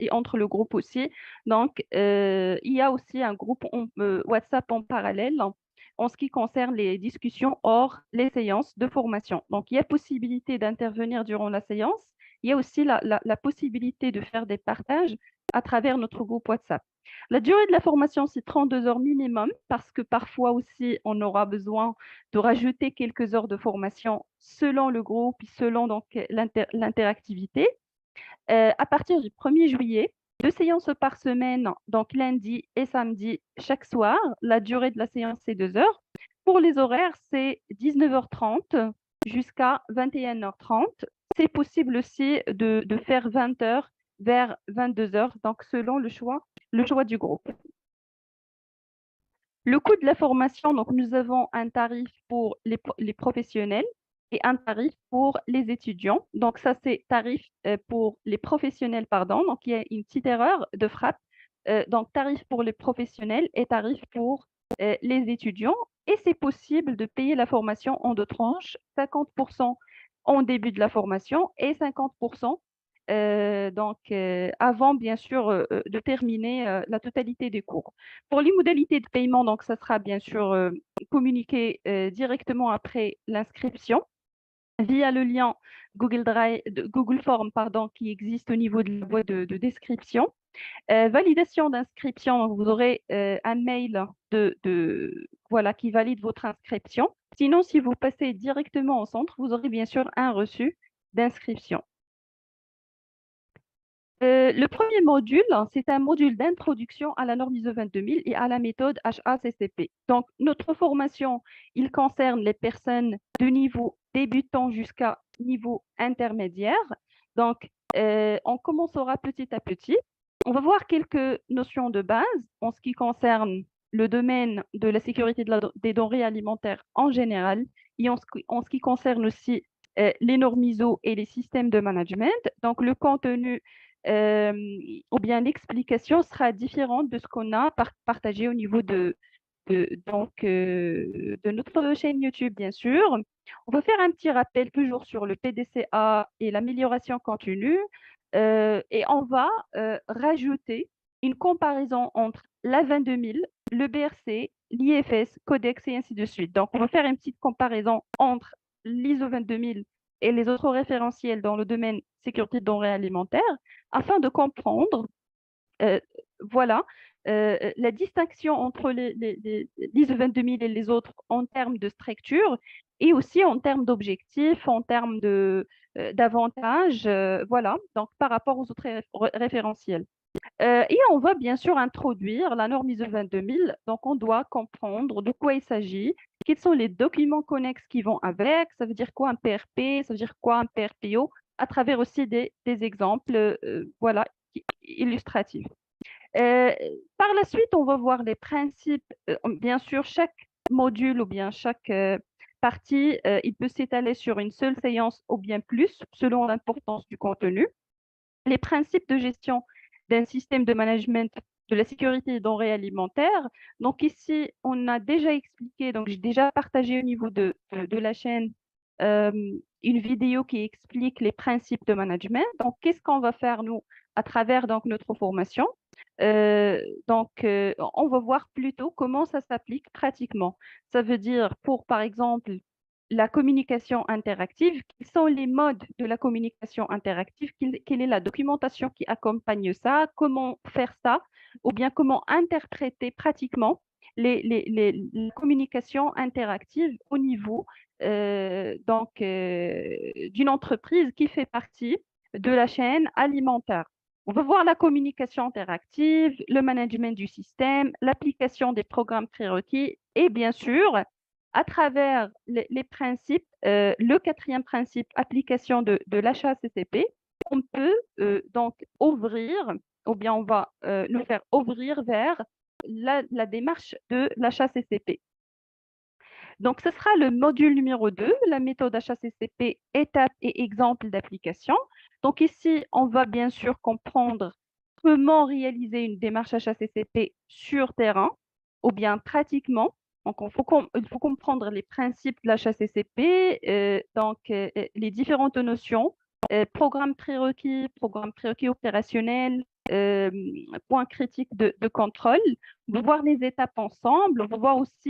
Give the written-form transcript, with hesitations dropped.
et entre le groupe aussi. Donc, il y a aussi un groupe WhatsApp en parallèle en ce qui concerne les discussions hors les séances de formation. Donc, il y a possibilité d'intervenir durant la séance. Il y a aussi la possibilité de faire des partages à travers notre groupe WhatsApp. La durée de la formation, c'est 32 heures minimum parce que parfois aussi, on aura besoin de rajouter quelques heures de formation selon le groupe et selon donc l'interactivité. À partir du 1er juillet, 2 séances par semaine, donc lundi et samedi chaque soir. La durée de la séance, c'est 2 heures. Pour les horaires, c'est 19h30 jusqu'à 21h30. C'est possible aussi de faire 20 heures vers 22 heures, donc selon le choix du groupe. Le coût de la formation, donc nous avons un tarif pour les professionnels et un tarif pour les étudiants. Donc ça, c'est tarif pour les professionnels, pardon. Donc il y a une petite erreur de frappe. Donc tarif pour les professionnels et tarif pour les étudiants. Et c'est possible de payer la formation en 2 tranches, 50% en début de la formation et 50% avant, bien sûr, de terminer la totalité des cours. Pour les modalités de paiement, donc, ça sera bien sûr communiqué directement après l'inscription via le lien Google Drive, Google Form, pardon, qui existe au niveau de la boîte de description. Validation d'inscription, vous aurez un mail voilà, qui valide votre inscription. Sinon, si vous passez directement au centre, vous aurez bien sûr un reçu d'inscription. Le premier module, c'est un module d'introduction à la norme ISO 22000 et à la méthode HACCP. Donc, notre formation, il concerne les personnes de niveau débutant jusqu'à niveau intermédiaire. Donc, on commencera petit à petit. On va voir quelques notions de base en ce qui concerne le domaine de la sécurité des denrées alimentaires en général et en ce qui concerne aussi les normes ISO et les systèmes de management. Donc, le contenu euh, ou bien l'explication sera différente de ce qu'on a partagé au niveau de notre chaîne YouTube, bien sûr. On va faire un petit rappel toujours sur le PDCA et l'amélioration continue et on va rajouter une comparaison entre la 22000, le BRC, l'IFS, Codex et ainsi de suite. Donc, on va faire une petite comparaison entre l'ISO 22000 et les autres référentiels dans le domaine sécurité de denrées alimentaires afin de comprendre euh, voilà, la distinction entre l'ISO 22000 et les autres en termes de structure et aussi en termes d'objectifs, en termes d'avantages, voilà, donc par rapport aux autres référentiels. Et on va bien sûr introduire la norme ISO 22000, donc on doit comprendre de quoi il s'agit, quels sont les documents connexes qui vont avec, ça veut dire quoi un PRP, ça veut dire quoi un PRPO, à travers aussi des exemples voilà, illustratifs. Euh, Par la suite, on va voir les principes. Bien sûr, chaque module ou bien chaque partie, il peut s'étaler sur une seule séance ou bien plus, selon l'importance du contenu. Les principes de gestion d'un système de management de la sécurité des denrées alimentaires. Donc ici, on a déjà expliqué, donc j'ai déjà partagé au niveau de la chaîne euh, une vidéo qui explique les principes de management. Donc, qu'est-ce qu'on va faire, nous, à travers donc, notre formation? On va voir plutôt comment ça s'applique pratiquement. Ça veut dire pour, par exemple, la communication interactive, quels sont les modes de la communication interactive, quelle est la documentation qui accompagne ça, comment faire ça, ou bien comment interpréter pratiquement les communications interactives au niveau d'une entreprise qui fait partie de la chaîne alimentaire. On va voir la communication interactive, le management du système, l'application des programmes prérequis et bien sûr, à travers les principes, le quatrième principe, application de l'achat CCP, on peut donc ouvrir, ou bien on va nous faire ouvrir vers la démarche de l'achat CCP. Donc, ce sera le module numéro 2, la méthode HACCP, étapes et exemples d'application. Donc, ici, on va bien sûr comprendre comment réaliser une démarche HACCP sur terrain ou bien pratiquement. Donc, il faut comprendre les principes de l'HACCP, les différentes notions, programme prérequis opérationnel, euh, points critiques de contrôle. On va voir les étapes ensemble. On va voir aussi